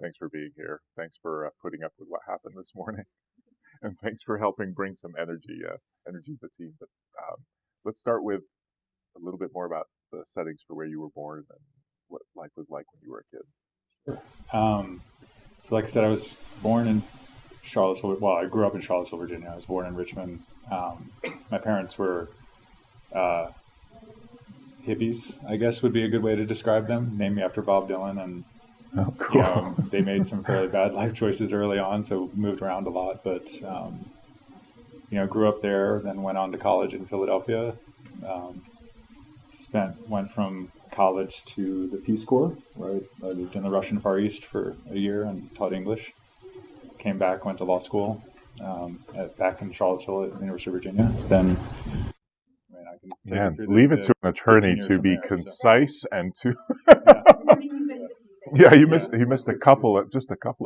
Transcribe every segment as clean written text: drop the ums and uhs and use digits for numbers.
thanks for being here. Thanks for putting up with what happened this morning, and thanks for helping bring some energy to the team. But let's start with a little bit more about the settings for where you were born and what life was like when you were a kid. So like I said, I was born in Charlottesville. Well, I grew up in Charlottesville, Virginia. I was born in Richmond. My parents were hippies, I guess would be a good way to describe them. Named me after Bob Dylan, and Oh, cool. they made some fairly bad life choices early on, so moved around a lot. But grew up there, then went on to college in Philadelphia. Went from college to the Peace Corps, where I lived in the Russian Far East for a year and taught English. Came back, went to law school back in Charlottesville at the University of Virginia. Then, I can take you through leave it to an attorney to be there, concise and to. Yeah. He missed a couple of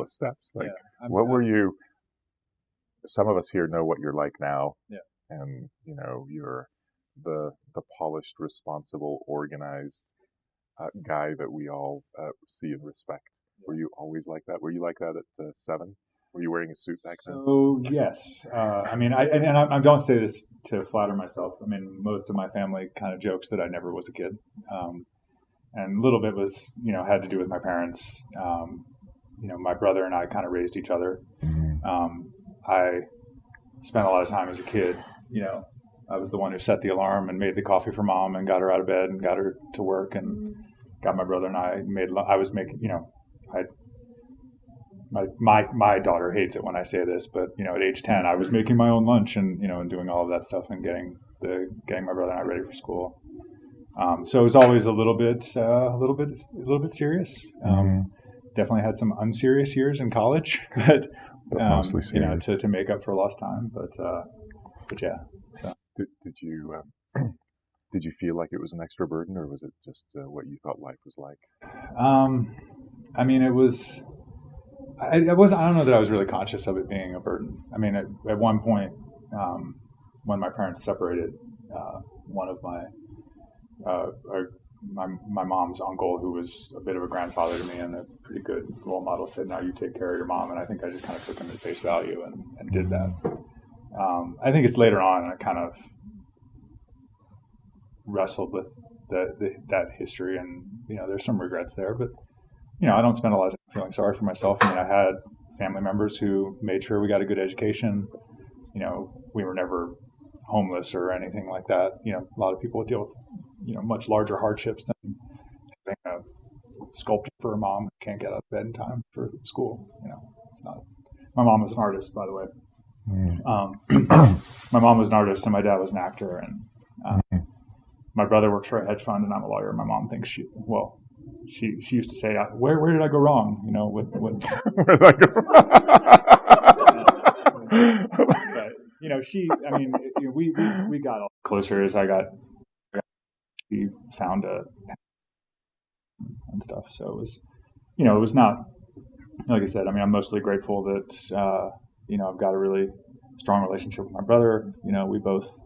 steps. Like, what were you? Some of us here know what you're like now, and you're the polished, responsible, organized guy that we all see and respect. Were you always like that? Were you like that at 7? Were you wearing a suit back then? So yes, I don't say this to flatter myself. I mean, most of my family kind of jokes that I never was a kid, and a little bit was had to do with my parents. My brother and I kind of raised each other. I spent a lot of time as a kid. I was the one who set the alarm and made the coffee for mom and got her out of bed and got her to work and got my brother and I my daughter hates it when I say this, but at age 10 I was making my own lunch and and doing all of that stuff and getting my brother and I ready for school. So it was always a little bit serious. Definitely had some unserious years in college, but mostly serious. To make up for lost time. But yeah. So. Did you feel like it was an extra burden, or was it just what you thought life was like? It was. I don't know that I was really conscious of it being a burden. I mean, at one point, when my parents separated, one of my mom's uncle, who was a bit of a grandfather to me and a pretty good role model, said, "Now you take care of your mom." And I think I just kind of took him at face value and did that. I think it's later on I kind of wrestled with that history, and there's some regrets there, but I don't spend a lot of time feeling sorry for myself. I mean, I had family members who made sure we got a good education. We were never homeless or anything like that. A lot of people deal with much larger hardships than having a sculpture for a mom who can't get out of bed in time for school. It's not. My mom was an artist, by the way. My mom was an artist and my dad was an actor, and my brother works for a hedge fund and I'm a lawyer. My mom thinks she used to say, where did I go wrong? Where did I go wrong? We got closer as we found and stuff. So it was, it was not, like I said, I'm mostly grateful that, I've got a really strong relationship with my brother. We both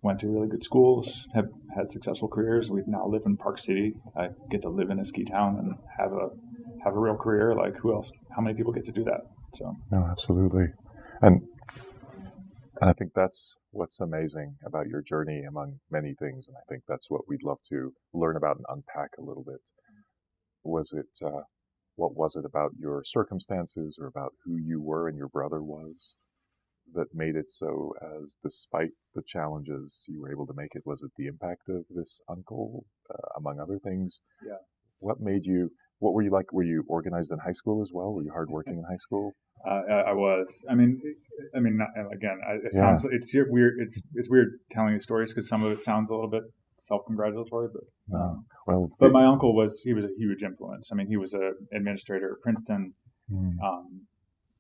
went to really good schools, have had successful careers. We now live in Park City. I get to live in a ski town and have a real career. Like, who else? How many people get to do that? So no, absolutely. And I think that's what's amazing about your journey, among many things. And I think that's what we'd love to learn about and unpack a little bit. What was it about your circumstances or about who you were and your brother was that made it so, as despite the challenges, you were able to make it? Was it the impact of this uncle, among other things? Yeah. What were you like? Were you organized in high school as well? Were you hardworking in high school? I was. Sounds, it's weird. It's weird telling these stories because some of it sounds a little bit self-congratulatory, but my uncle was a huge influence. He was an administrator at Princeton.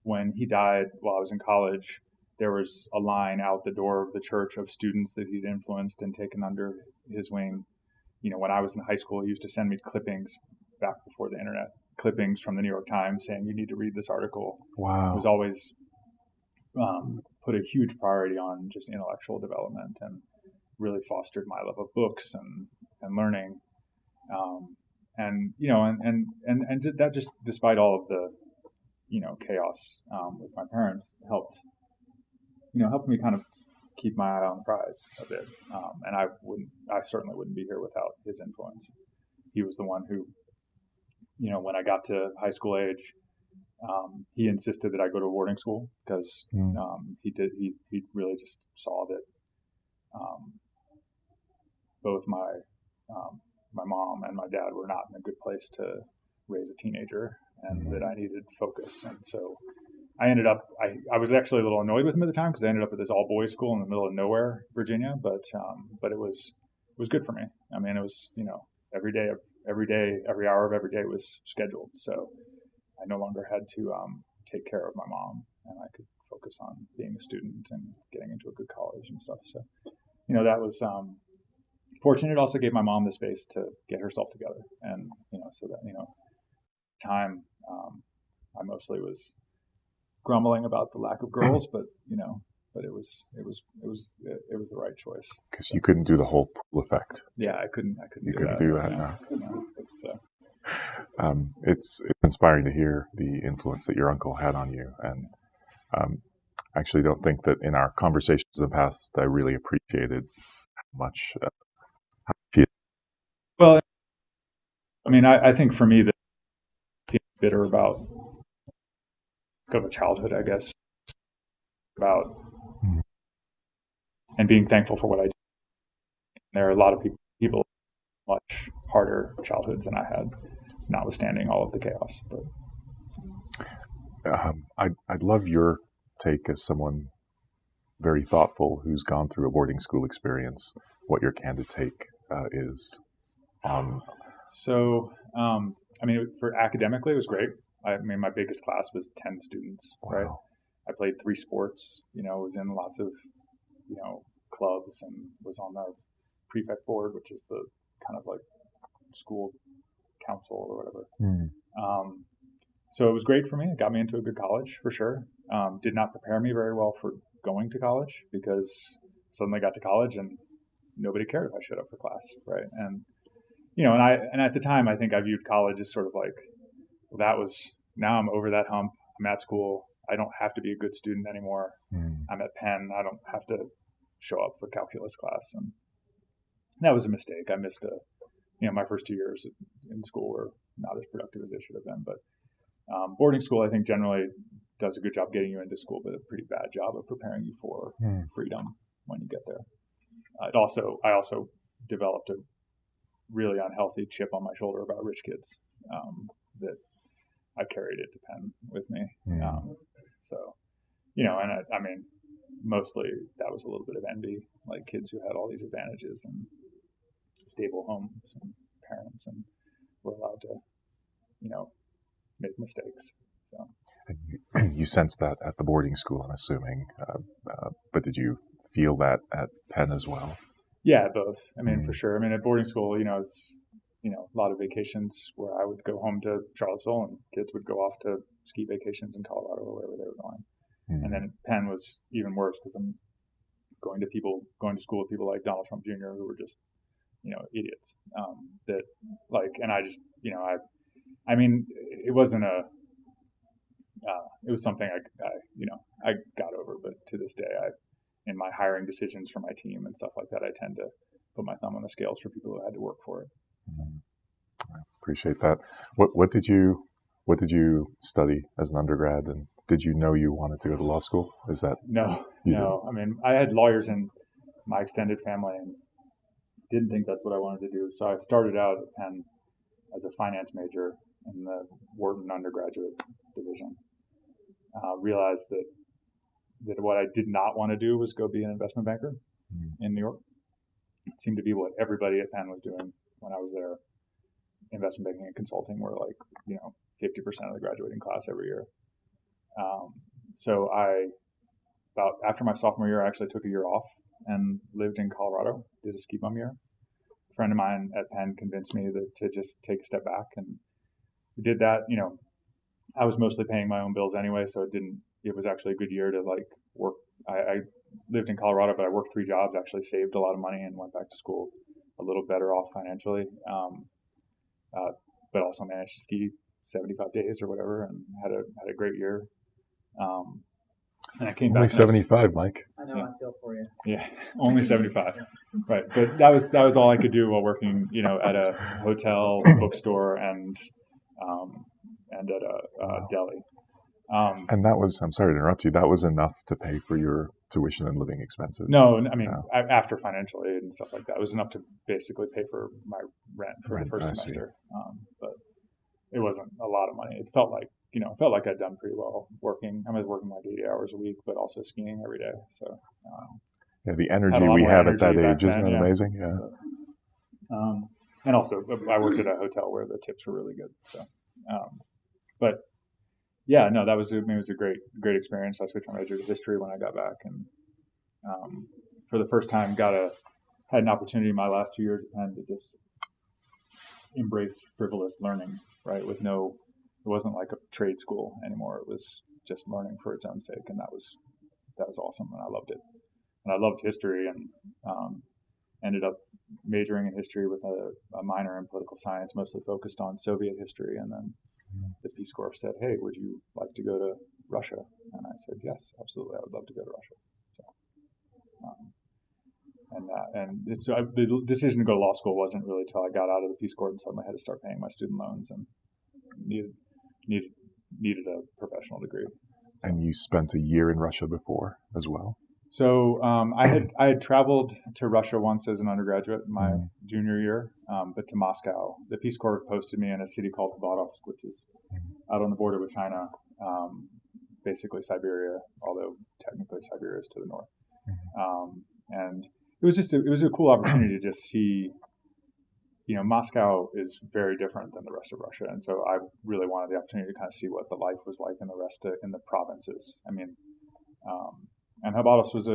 When he died while I was in college, there was a line out the door of the church of students that he'd influenced and taken under his wing. When I was in high school, he used to send me clippings back before the internet, clippings from the New York Times saying, "You need to read this article." Wow. It was always put a huge priority on just intellectual development and really fostered my love of books and learning. and that, just despite all of the, chaos with my parents, helped me kind of keep my eye on the prize a bit. And I certainly wouldn't be here without his influence. He was the one who, when I got to high school age, he insisted that I go to a boarding school because he really just saw that both my mom and my dad were not in a good place to raise a teenager, and that I needed focus. And so I ended up, I was actually a little annoyed with him at the time because I ended up at this all boys school in the middle of nowhere, Virginia, but it was good for me. I mean, it was, every hour of every day was scheduled. So I no longer had to take care of my mom, and I could focus on being a student and getting into a good college and stuff. So, that was fortunate. It also gave my mom the space to get herself together, and so that time I mostly was grumbling about the lack of girls, but it was the right choice. Because you couldn't do the whole pool effect. Yeah, I couldn't. You couldn't do that. No. So. It's inspiring to hear the influence that your uncle had on you, and I actually don't think that in our conversations in the past I really appreciated how much. Well, I mean, I think for me, the feeling bitter about of a childhood, I guess, about and being thankful for what I did. There are a lot of people much harder childhoods than I had, notwithstanding all of the chaos. But I'd love your take as someone very thoughtful who's gone through a boarding school experience, what your candid take is. So, I mean, for academically, it was great. I mean, my biggest class was 10 students, wow. Right? I played 3 sports, was in lots of, clubs, and was on the prefect board, which is the kind of like school council or whatever. So it was great for me. It got me into a good college for sure. Did not prepare me very well for going to college, because suddenly got to college and nobody cared if I showed up for class, right? And and at the time, I think I viewed college as sort of like, well, now I'm over that hump. I'm at school. I don't have to be a good student anymore. I'm at Penn. I don't have to show up for calculus class. And that was a mistake. I missed my first 2 years in school were not as productive as they should have been. But boarding school, I think, generally does a good job getting you into school, but a pretty bad job of preparing you for freedom when you get there. I also developed a really unhealthy chip on my shoulder about rich kids that I carried it to Penn with me. So, and I mean, mostly that was a little bit of envy, like kids who had all these advantages and stable homes and parents, and were allowed to, make mistakes. So. And you sensed that at the boarding school, I'm assuming, but did you feel that at Penn as well? Yeah, both. I mean, for sure. I mean, at boarding school, it's, a lot of vacations where I would go home to Charlottesville, and kids would go off to ski vacations in Colorado or wherever they were going. And then Penn was even worse, because I'm going to school with people like Donald Trump Jr., who were just, idiots. That like, and I just, I mean, it wasn't it was something I got over, but to this day, in my hiring decisions for my team and stuff like that, I tend to put my thumb on the scales for people who had to work for it. I appreciate that. What did you study as an undergrad, and did you know you wanted to go to law school? Is that no? I mean, I had lawyers in my extended family, and didn't think that's what I wanted to do. So I started out at Penn as a finance major in the Wharton undergraduate division. Realized that what I did not want to do was go be an investment banker in New York. It seemed to be what everybody at Penn was doing when I was there. Investment banking and consulting were like, 50% of the graduating class every year. So after my sophomore year, I actually took a year off and lived in Colorado, did a ski bum year. A friend of mine at Penn convinced me to just take a step back, and did that. I was mostly paying my own bills anyway, so it was actually a good year to like work. I lived in Colorado, but I worked 3 jobs, actually saved a lot of money, and went back to school a little better off financially. but also managed to ski 75 days or whatever, and had a great year. And I came only back. 75, Mike. I know, I feel for you. Yeah, only 75. Right, but that was all I could do while working, at a hotel, bookstore, and at a deli. And that was, I'm sorry to interrupt you, that was enough to pay for your tuition and living expenses? No, I mean, after financial aid and stuff like that, it was enough to basically pay for my rent for the first semester. But it wasn't a lot of money. It felt like, I'd done pretty well working. I was working like 80 hours a week, but also skiing every day. So, yeah, the energy we have at that age, isn't it amazing? Yeah. And also, I worked at a hotel where the tips were really good. So, but yeah, no, it was a great experience. I switched my major to history when I got back, and for the first time, had an opportunity in my last 2 years at Penn to just embrace frivolous learning, right? It wasn't like a trade school anymore. It was just learning for its own sake, and that was awesome, and I loved it. And I loved history, and ended up majoring in history with a minor in political science, mostly focused on Soviet history. And then the Peace Corps said, "Hey, would you like to go to Russia?" And I said, "Yes, absolutely. I would love to go to Russia." So, the decision to go to law school wasn't really until I got out of the Peace Corps and suddenly had to start paying my student loans and needed a professional degree. And you spent a year in Russia before as well? So I had traveled to Russia once as an undergraduate in my junior year, but to Moscow. The Peace Corps posted me in a city called Khabarovsk, which is out on the border with China, basically Siberia, although technically Siberia is to the north. And it was a cool opportunity to just see. Moscow is very different than the rest of Russia, and so I really wanted the opportunity to kind of see what the life was like in the provinces. I mean. And Khabarovsk was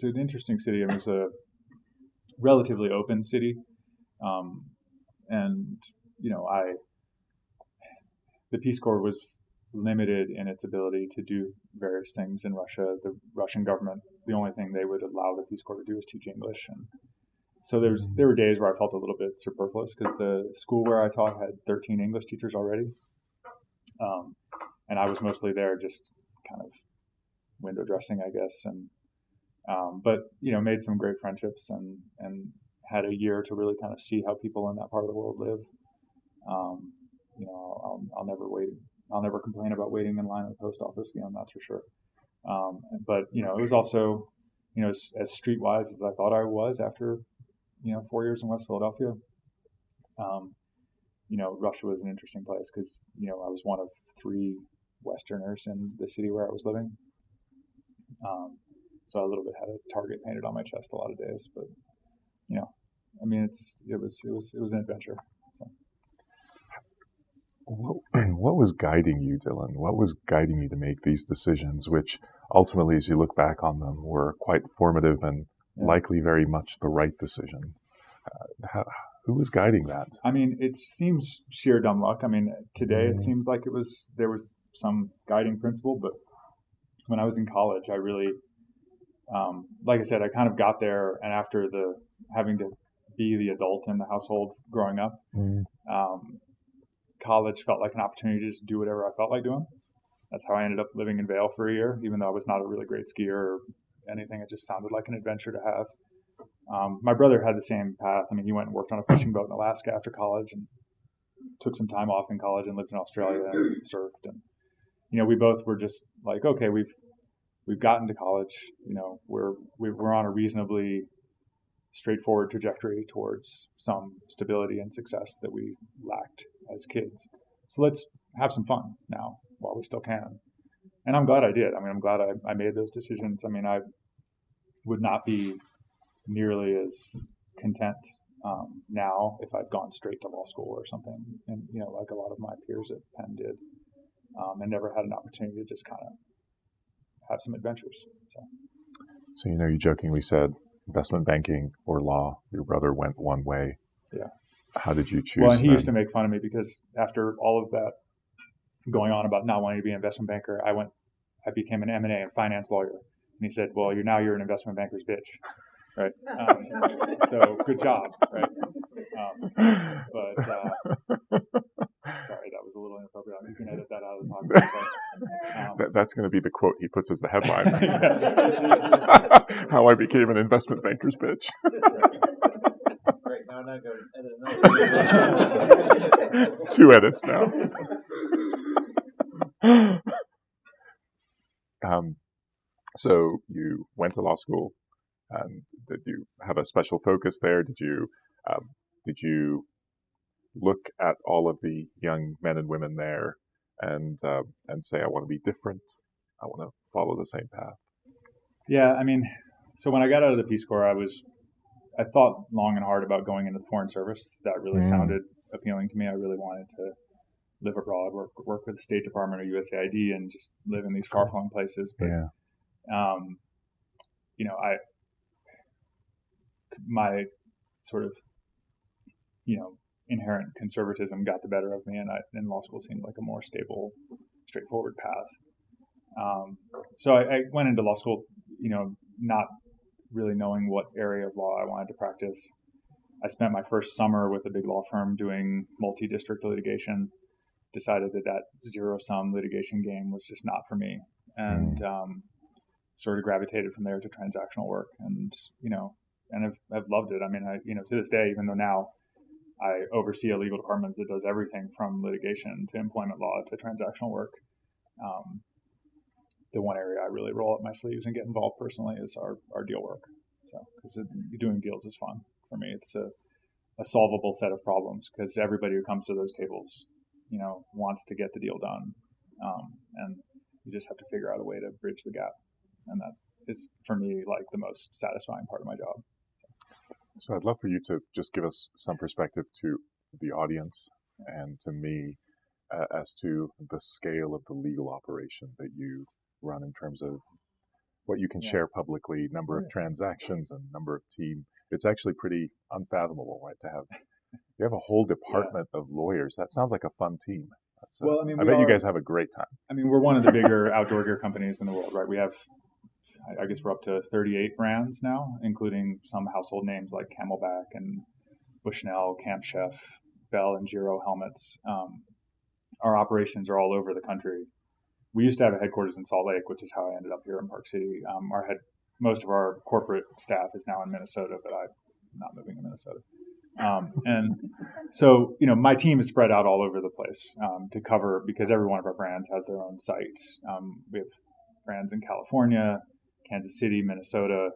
an interesting city. It was a relatively open city, and the Peace Corps was limited in its ability to do various things in Russia. The Russian government, the only thing they would allow the Peace Corps to do is teach English, and so there were days where I felt a little bit superfluous because the school where I taught had 13 English teachers already, and I was mostly there just kind of window dressing, I guess, and but made some great friendships and had a year to really kind of see how people in that part of the world live. I'll never complain about waiting in line at the post office again, that's for sure. But it was also as streetwise as I thought I was after 4 years in West Philadelphia. Russia was an interesting place because I was one of 3 Westerners in the city where I was living. So I a little bit had a target painted on my chest a lot of days, but it was an adventure. So. What was guiding you, Dylan? What was guiding you to make these decisions, which ultimately, as you look back on them, were quite formative and likely very much the right decision? Who was guiding that? I mean, it seems sheer dumb luck. I mean, today it seems like there was some guiding principle, but when I was in college, I really, like I said, I kind of got there, and after having to be the adult in the household growing up, college felt like an opportunity to just do whatever I felt like doing. That's how I ended up living in Vail for a year, even though I was not a really great skier or anything. It just sounded like an adventure to have. My brother had the same path. I mean, he went and worked on a fishing boat in Alaska after college and took some time off in college and lived in Australia and surfed. And we both were just like, okay, we've gotten to college. We're on a reasonably straightforward trajectory towards some stability and success that we lacked as kids. So let's have some fun now while we still can. And I'm glad I did. I mean, I'm glad I made those decisions. I mean, I would not be nearly as content now if I'd gone straight to law school or something, and like a lot of my peers at Penn did, and never had an opportunity to just kind of have some adventures. So you jokingly said investment banking or law. Your brother went one way. Yeah. How did you choose? Well, and he used to make fun of me because after all of that going on about not wanting to be an investment banker, I became an M&A and finance lawyer, and he said, "Well, you're an investment banker's bitch." Right. So good job. Right. can edit that out of the podcast. But, that's going to be the quote he puts as the headline. How I became an investment banker's bitch. Great. Now I'm not going to edit another. 2 edits now. So you went to law school, and did you have a special focus there? Did you look at all of the young men and women there and say, I want to be different, I want to follow the same path? Yeah, I mean, so when I got out of the Peace Corps, I thought long and hard about going into the Foreign Service. That really sounded appealing to me. I really wanted to live abroad, work with the State Department or USAID, and just live in these far-flung places. But, my sort of, inherent conservatism got the better of me, and law school seemed like a more stable, straightforward path. So I went into law school, not really knowing what area of law I wanted to practice. I spent my first summer with a big law firm doing multi-district litigation, decided that zero-sum litigation game was just not for me, and sort of gravitated from there to transactional work, and I've loved it. I mean, to this day, even though now I oversee a legal department that does everything from litigation to employment law to transactional work, the one area I really roll up my sleeves and get involved personally is our deal work. So, because doing deals is fun for me. It's a solvable set of problems, because everybody who comes to those tables, wants to get the deal done, and you just have to figure out a way to bridge the gap, and that is for me like the most satisfying part of my job. So I'd love for you to just give us some perspective to the audience and to me as to the scale of the legal operation that you run in terms of what you can share publicly, number of transactions and number of team. It's actually pretty unfathomable, right? You have a whole department of lawyers. That sounds like a fun team. I bet you guys have a great time. I mean, we're one of the bigger outdoor gear companies in the world, right? We have, I guess we're up to 38 brands now, including some household names like Camelback and Bushnell, Camp Chef, Bell and Giro helmets. Our operations are all over the country. We used to have a headquarters in Salt Lake, which is how I ended up here in Park City. Most of our corporate staff is now in Minnesota, but I'm not moving to Minnesota. And so, my team is spread out all over the place to cover, because every one of our brands has their own site. We have brands in California, Kansas City, Minnesota,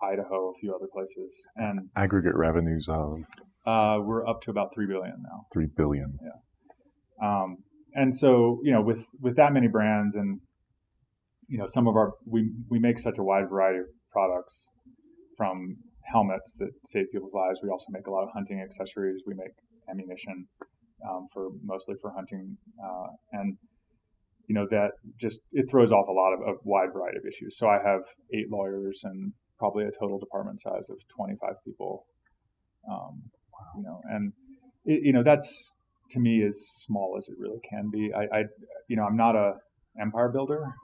Idaho, a few other places. And aggregate revenues of? We're up to about $3 billion now. $3 billion. Yeah. And so, with that many brands, and, some of we make such a wide variety of products, from helmets that save people's lives. We also make a lot of hunting accessories. We make ammunition mostly for hunting. And that just, it throws off a lot of a wide variety of issues. So I have 8 lawyers and probably a total department size of 25 people. And that's, to me, as small as it really can be. I'm not a empire builder,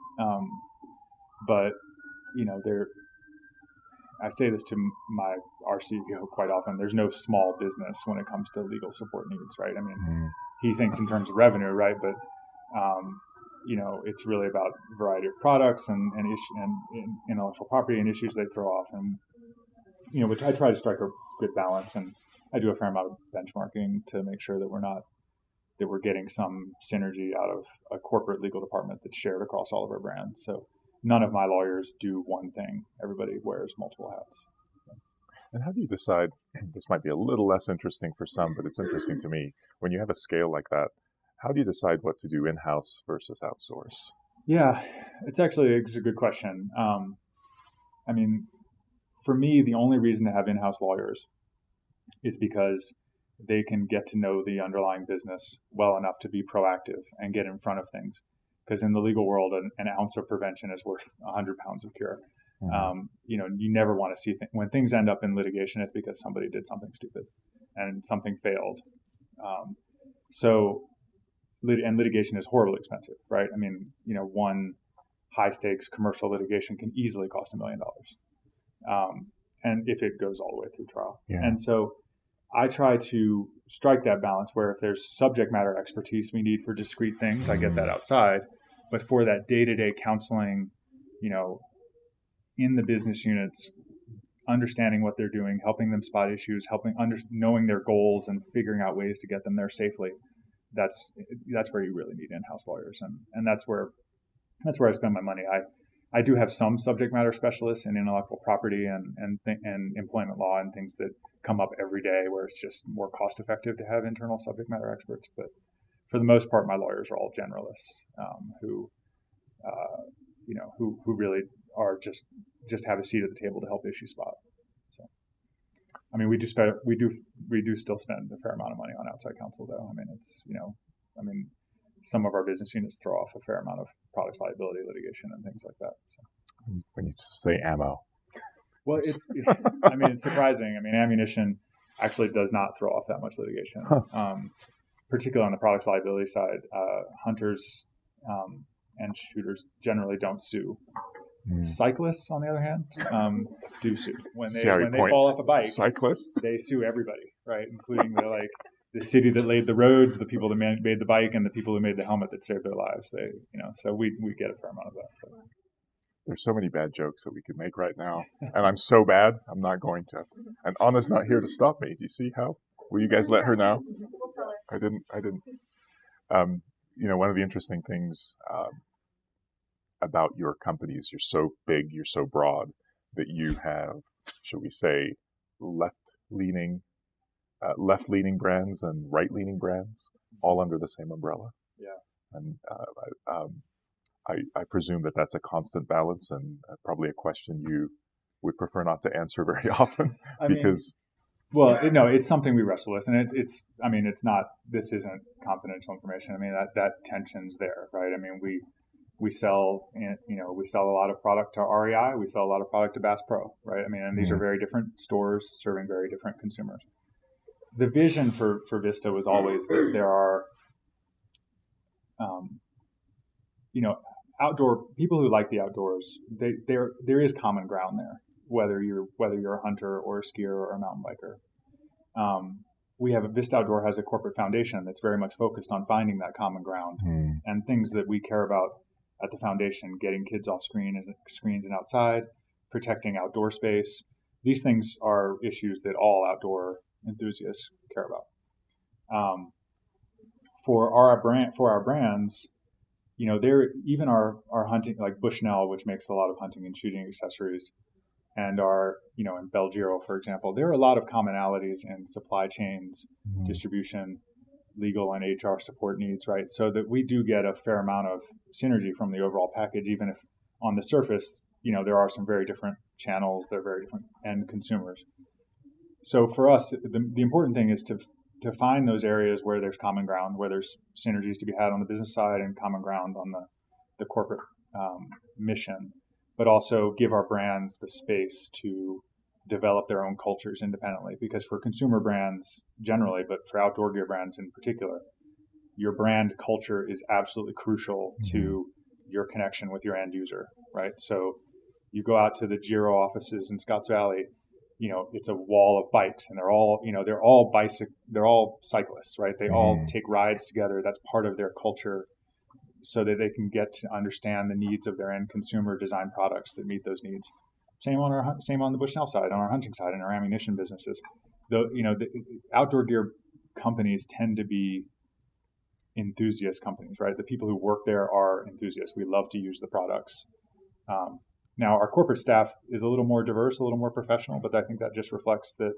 but I say this to our CEO quite often. There's no small business when it comes to legal support needs, right? I mean, he thinks in terms of revenue, right? But it's really about variety of products and intellectual property and issues they throw off, and which I try to strike a good balance, and I do a fair amount of benchmarking to make sure that we're getting some synergy out of a corporate legal department that's shared across all of our brands. So none of my lawyers do one thing. Everybody wears multiple hats. And how do you decide, this might be a little less interesting for some, but it's interesting to me, when you have a scale like that, how do you decide what to do in-house versus outsource? Yeah, it's a good question. I mean, for me, the only reason to have in-house lawyers is because they can get to know the underlying business well enough to be proactive and get in front of things. Because in the legal world, an ounce of prevention is worth 100 pounds of cure. Mm-hmm. You never want to see when things end up in litigation, it's because somebody did something stupid and something failed. And litigation is horribly expensive, right? I mean, one high stakes commercial litigation can easily cost $1 million. And if it goes all the way through trial. Yeah. And so I try to strike that balance where if there's subject matter expertise we need for discrete things, I get that outside. But for that day-to-day counseling, in the business units, understanding what they're doing, helping them spot issues, knowing their goals and figuring out ways to get them there safely. That's where you really need in-house lawyers, and that's where I spend my money. I do have some subject matter specialists in intellectual property and employment law and things that come up every day where it's just more cost effective to have internal subject matter experts. But for the most part, my lawyers are all generalists who really are just have a seat at the table to help issue spot. So, I mean, we do still spend a fair amount of money on outside counsel, though. I mean, it's some of our business units throw off a fair amount of products liability litigation and things like that. So. When you say ammo. Well, it's surprising. I mean, ammunition actually does not throw off that much litigation, particularly on the products liability side. Hunters and shooters generally don't sue. Cyclists, on the other hand, do sue. When they fall off a bike, cyclists, they sue everybody, right? Including the city that laid the roads, the people that made the bike, and the people who made the helmet that saved their lives. So we get a fair amount of that. But. There's so many bad jokes that we could make right now, and I'm so bad, I'm not going to. And Anna's not here to stop me. Do you see how? Will you guys let her know? I didn't. One of the interesting things about your company is you're so big, you're so broad, that you have, should we say, left-leaning brands and right-leaning brands all under the same umbrella. Yeah. And I presume that that's a constant balance and probably a question you would prefer not to answer very often it's something we wrestle with, and it's not, this isn't confidential information. I mean, that tension's there, right? I mean, we sell a lot of product to REI, we sell a lot of product to Bass Pro, right? I mean, and these are very different stores serving very different consumers. The vision for Vista was always that there are, outdoor people who like the outdoors. There is common ground there, whether you're a hunter or a skier or a mountain biker. Vista Outdoor has a corporate foundation that's very much focused on finding that common ground and things that we care about at the foundation: getting kids off screens and outside, protecting outdoor space. These things are issues that all outdoor enthusiasts care about. For our brands, even our hunting, like Bushnell, which makes a lot of hunting and shooting accessories, and our, in Belgiro, for example, there are a lot of commonalities in supply chains, distribution, legal and HR support needs, right? So that we do get a fair amount of synergy from the overall package, even if on the surface, there are some very different channels, they're very different end consumers. So for us, the important thing is to find those areas where there's common ground, where there's synergies to be had on the business side and common ground on the corporate mission, but also give our brands the space to develop their own cultures independently. Because for consumer brands generally, but for outdoor gear brands in particular, your brand culture is absolutely crucial to your connection with your end user, right? So you go out to the Giro offices in Scotts Valley, it's a wall of bikes, and they're all cyclists, right? They all take rides together. That's part of their culture, so that they can get to understand the needs of their end consumer, design products that meet those needs. Same on the Bushnell side, on our hunting side, and our ammunition businesses. The outdoor gear companies tend to be enthusiast companies, right? The people who work there are enthusiasts. We love to use the products. Now, our corporate staff is a little more diverse, a little more professional, but I think that just reflects that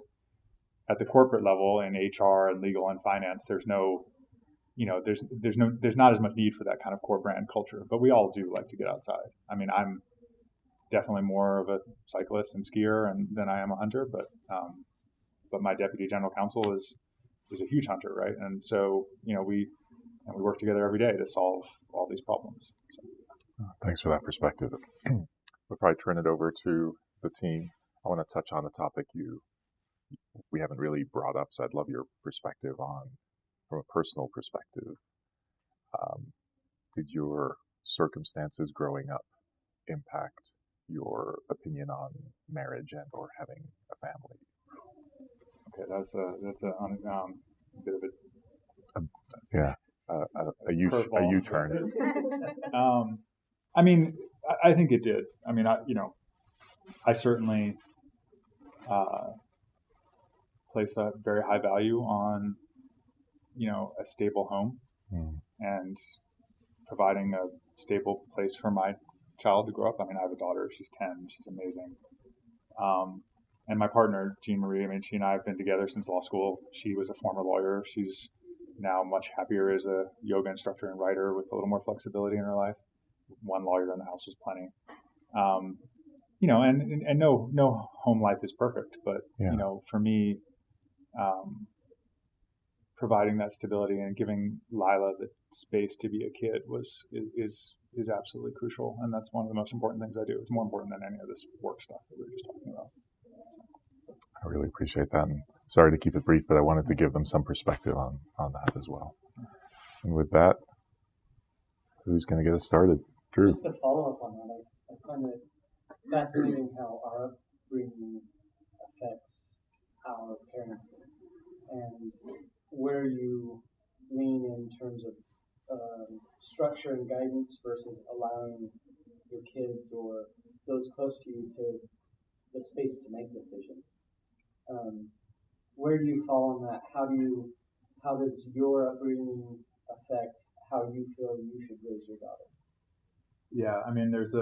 at the corporate level in HR and legal and finance, there's not as much need for that kind of core brand culture. But we all do like to get outside. I mean, I'm definitely more of a cyclist and skier than I am a hunter, but my deputy general counsel is a huge hunter, right? And so we work together every day to solve all these problems. So. Thanks for that perspective. Before I turn it over to the team, I want to touch on a topic we haven't really brought up, so I'd love your perspective on, from a personal perspective. Did your circumstances growing up impact your opinion on marriage and or having a family? That's a bit of a U-turn. I mean, I think it did. I mean, I certainly place a very high value on, a stable home and providing a stable place for my child to grow up. I mean, I have a daughter. She's 10. She's amazing. And my partner, Jean Marie, I mean, she and I have been together since law school. She was a former lawyer. She's now much happier as a yoga instructor and writer with a little more flexibility in her life. One lawyer in the house was plenty. And no home life is perfect, but, for me, providing that stability and giving Lila the space to be a kid is absolutely crucial. And that's one of the most important things I do. It's more important than any of this work stuff that we were just talking about. I really appreciate that. And sorry to keep it brief, but I wanted to give them some perspective on that as well. And with that, who's going to get us started? Drew. Just to follow up on that, I find it fascinating how our upbringing affects our parenting and where you lean in terms of structure and guidance versus allowing your kids or those close to you to the space to make decisions. Where do you fall on that? How does your upbringing affect how you feel you should raise your daughter? Yeah, I mean, there's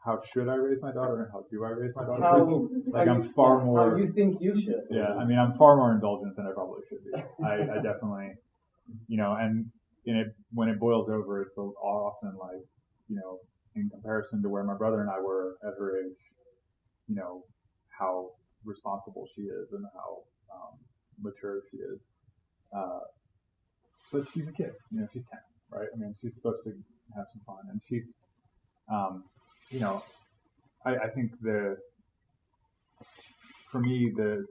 how should I raise my daughter and how do I raise my daughter? I'm far more. How you think you should? Yeah, I mean, I'm far more indulgent than I probably should be. I definitely, and when it boils over, it's often like, in comparison to where my brother and I were at her age, how responsible she is and how mature she is. But she's a kid, she's 10, right? I mean, she's supposed to have some fun, and she's, I think for me, the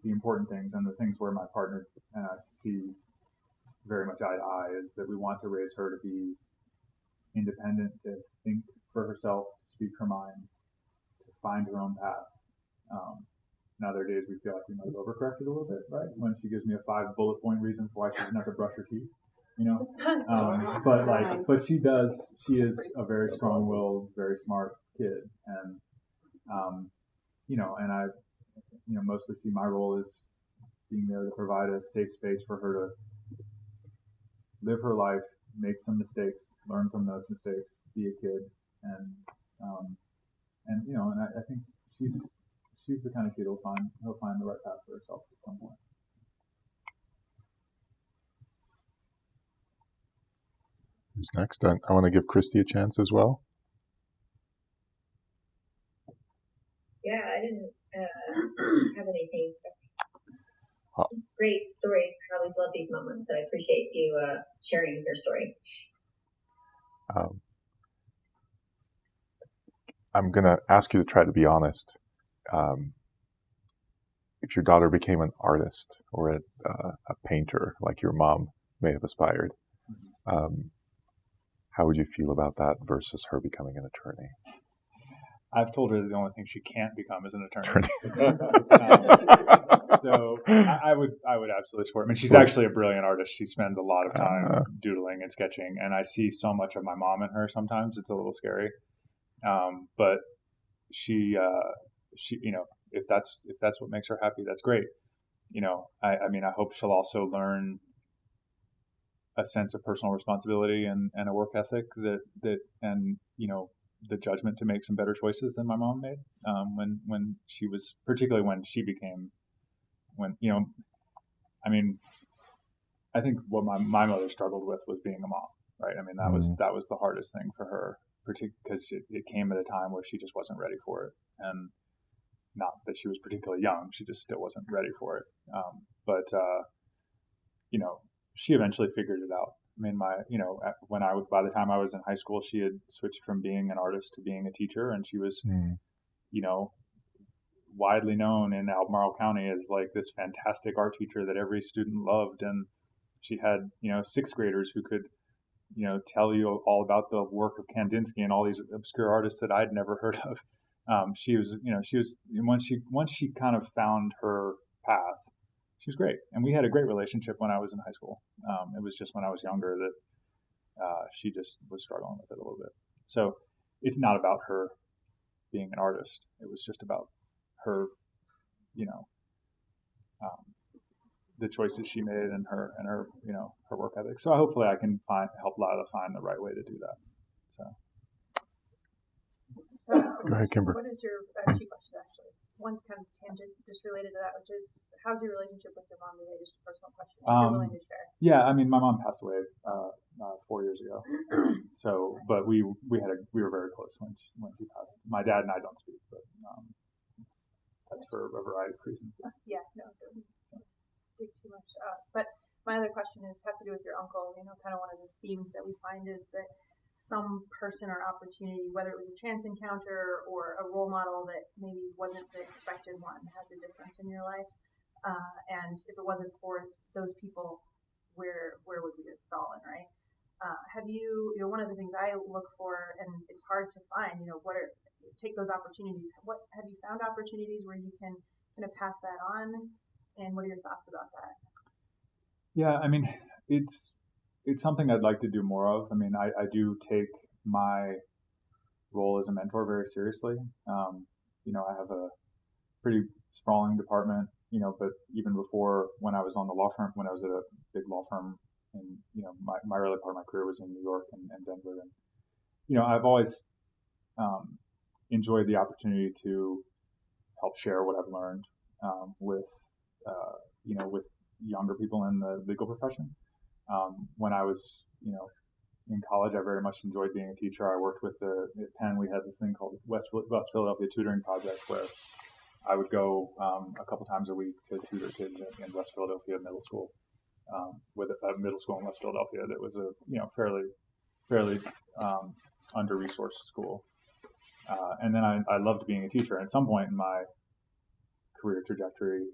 important things and the things where my partner and I see very much eye to eye is that we want to raise her to be independent, to think for herself, to speak her mind, to find her own path. Now there are days we feel like we might have overcorrected a little bit, right? When she gives me a 5 bullet point reason for why she doesn't have to brush her teeth, but she does. She is a very strong-willed, very smart kid, and and I, mostly see my role as being there to provide a safe space for her to live her life, make some mistakes, learn from those mistakes, be a kid, and I think she's the kind of kid who'll find the right path for herself at some point. Who's next? I want to give Christy a chance as well. Yeah, I didn't have anything. It's a great story. I always love these moments, so I appreciate you sharing your story. I'm going to ask you to try to be honest. If your daughter became an artist or a painter like your mom may have aspired, how would you feel about that versus her becoming an attorney? I've told her the only thing she can't become is an attorney. So I would absolutely support. I mean, she's actually a brilliant artist. She spends a lot of time doodling and sketching, and I see so much of my mom in her. Sometimes it's a little scary, but she, if that's what makes her happy, that's great. I mean, I hope she'll also learn a sense of personal responsibility and a work ethic that the judgment to make some better choices than my mom made when she was, particularly when she became, I mean, I think what my mother struggled with was being a mom, right? I mean, that was the hardest thing for her, particularly because it came at a time where she just wasn't ready for it. And not that she was particularly young, she just still wasn't ready for it. But she eventually figured it out. I mean, by the time I was in high school, she had switched from being an artist to being a teacher, and she was, widely known in Albemarle County as like this fantastic art teacher that every student loved. And she had, 6th graders who could, tell you all about the work of Kandinsky and all these obscure artists that I'd never heard of. she was once she kind of found her path, she was great, and we had a great relationship when I was in high school. It was just when I was younger that she just was struggling with it a little bit. So it's not about her being an artist. It was just about her, the choices she made and her her work ethic. So hopefully I can help Lila find the right way to do that. So go ahead, Kimber. What is your two questions actually? One's kind of tangent, just related to that, which is how's your relationship with your mom today? Just a personal question. If you're willing to share. Yeah, I mean, my mom passed away 4 years ago. But we were very close when she passed. My dad and I don't speak, but that's for a variety of reasons. Yeah, no, don't dig too much. But my other question has to do with your uncle. Kind of one of the themes that we find is that some person or opportunity, whether it was a chance encounter or a role model that maybe wasn't the expected one, has a difference in your life. And if it wasn't for those people, where would we have fallen, right? Have you, one of the things I look for, and it's hard to find, take those opportunities. What have you found opportunities where you can kind of pass that on? And what are your thoughts about that? Yeah, I mean, it's something I'd like to do more of. I mean, I do take my role as a mentor very seriously. I have a pretty sprawling department, but even before, when I was on the law firm, when I was at a big law firm, and my early part of my career was in New York and Denver, and I've always enjoyed the opportunity to help share what I've learned with younger people in the legal profession. When I was in college, I very much enjoyed being a teacher. I worked with at Penn. We had this thing called West Philadelphia Tutoring Project, where I would go a couple times a week to tutor kids in West Philadelphia middle school, with a middle school in West Philadelphia that was a fairly under-resourced school. And then I loved being a teacher. At some point in my career trajectory,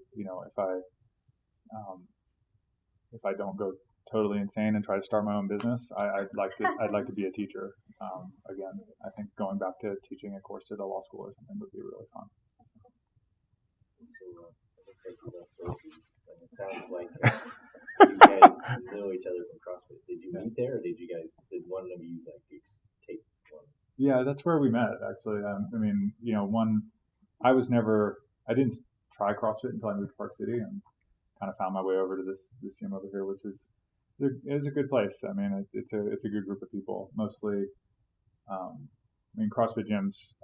if I don't go totally insane and try to start my own business, I'd like to be a teacher again. I think going back to teaching a course at a law school or something would be really fun. It sounds like you guys know each other from CrossFit. Did you meet there, or did one of you take one? Yeah, that's where we met actually. I didn't try CrossFit until I moved to Park City and kind of found my way over to this gym over here, which is a good place. I mean, it's a good group of people. Mostly, CrossFit gyms.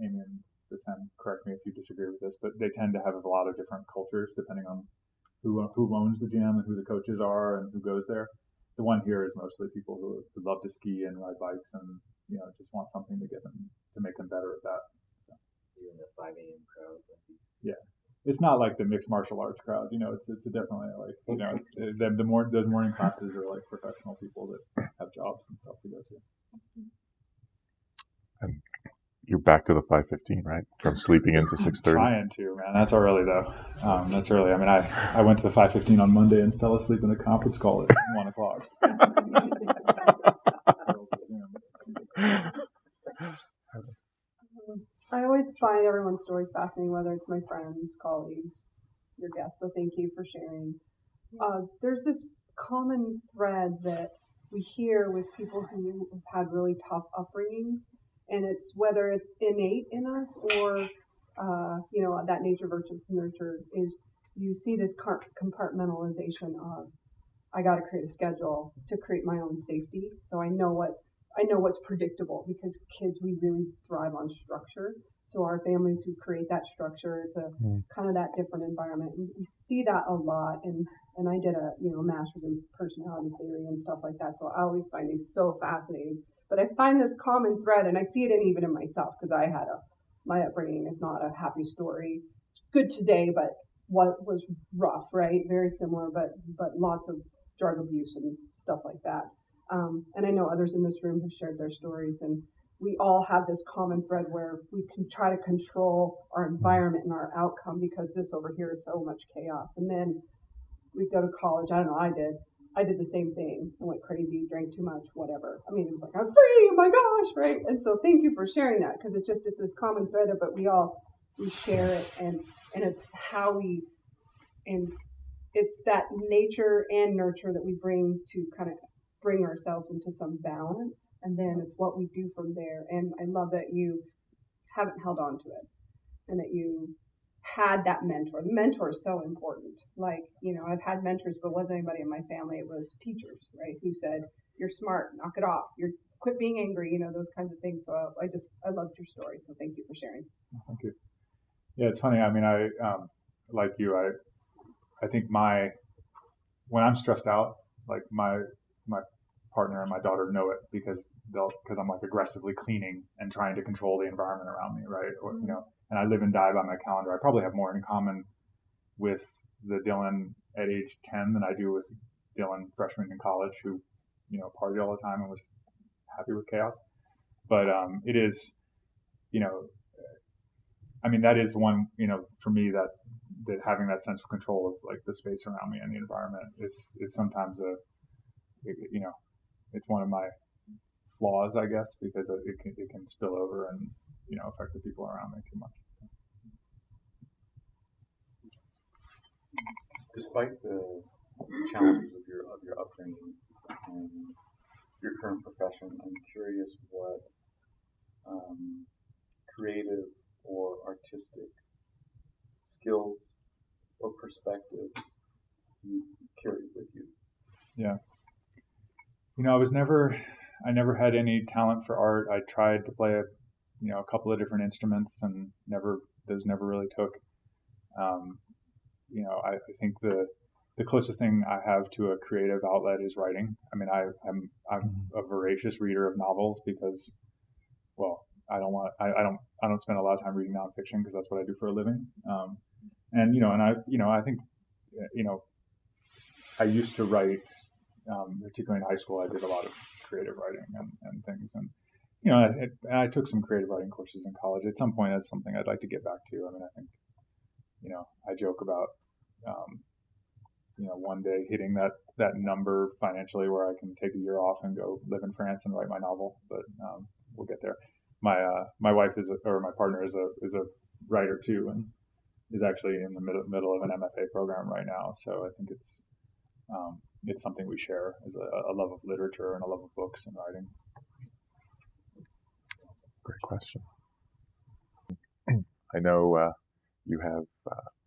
Amy and Sam, correct me if you disagree with this, but they tend to have a lot of different cultures depending on who owns the gym and who the coaches are and who goes there. The one here is mostly people who love to ski and ride bikes and just want something to make them better at that. So. You're in the 5 a.m. crowd. Yeah. It's not like the mixed martial arts crowd, it's definitely like, those morning classes are like professional people that have jobs and stuff to go to. And you're back to the 5:15, right? From sleeping into 6:30. Trying to, man. That's early though. That's early. I mean, I went to the 5:15 on Monday and fell asleep in a conference call at 1 o'clock. I always find everyone's stories fascinating, whether it's my friends, colleagues, your guests, so thank you for sharing. There's this common thread that we hear with people who have had really tough upbringings, and it's whether it's innate in us or, that nature versus nurture, is you see this compartmentalization of, I got to create a schedule to create my own safety, so I know what's predictable, because kids, we really thrive on structure. So our families who create that structure, it's a kind of that different environment. And we see that a lot. And I did a master's in personality theory and stuff like that. So I always find these so fascinating. But I find this common thread, and I see it even in myself, because my upbringing is not a happy story. It's good today, but what was rough, right? Very similar, but lots of drug abuse and stuff like that. And I know others in this room have shared their stories, and we all have this common thread where we can try to control our environment and our outcome, because this over here is so much chaos. And then we go to college. I don't know, I did. I did the same thing. I went crazy, drank too much, whatever. I mean, it was like, I'm free, oh my gosh, right? And so thank you for sharing that, because it's this common thread, but we share it, and it's how and it's that nature and nurture that we bring to kind of bring ourselves into some balance, and then it's what we do from there. And I love that you haven't held on to it, and that you had that mentor. The mentor is so important. Like, I've had mentors, but it wasn't anybody in my family. It was teachers, right, who said, you're smart, knock it off, quit being angry, those kinds of things. So I loved your story, so thank you for sharing. Thank you. Yeah, it's funny. I mean, I like you, I think when I'm stressed out, like my partner and my daughter know it, because I'm like aggressively cleaning and trying to control the environment around me, right? Or, and I live and die by my calendar. I probably have more in common with the Dylan at age 10 than I do with Dylan freshman in college, who, partied all the time and was happy with chaos. But it is, I mean, that is one, for me, that having that sense of control of like the space around me and the environment is sometimes it's one of my flaws, I guess, because it can spill over and affect the people around me too much. Despite the challenges of your upbringing and your current profession, I'm curious what creative or artistic skills or perspectives you carry with you. Yeah. I never had any talent for art. I tried to play a couple of different instruments, and those never really took. I think the closest thing I have to a creative outlet is writing. I mean, I'm a voracious reader of novels because, well, I don't spend a lot of time reading nonfiction because that's what I do for a living. I think, I used to write, particularly in high school. I did a lot of creative writing and things, and I took some creative writing courses in college. At some point, that's something I'd like to get back to. I mean, I think, I joke about, one day hitting that number financially where I can take a year off and go live in France and write my novel, but we'll get there. My wife my partner is a writer too, and is actually in the middle of an MFA program right now. So I think it's something we share, is a love of literature and a love of books and writing. Great question. I know you have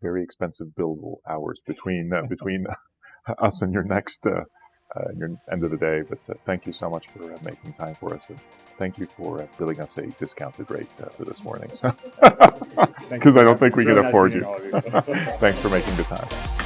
very expensive billable hours between us and your next your end of the day, but thank you so much for making time for us, and thank you for billing us a discounted rate for this morning. Because I don't think we can afford you. Thanks for making the time.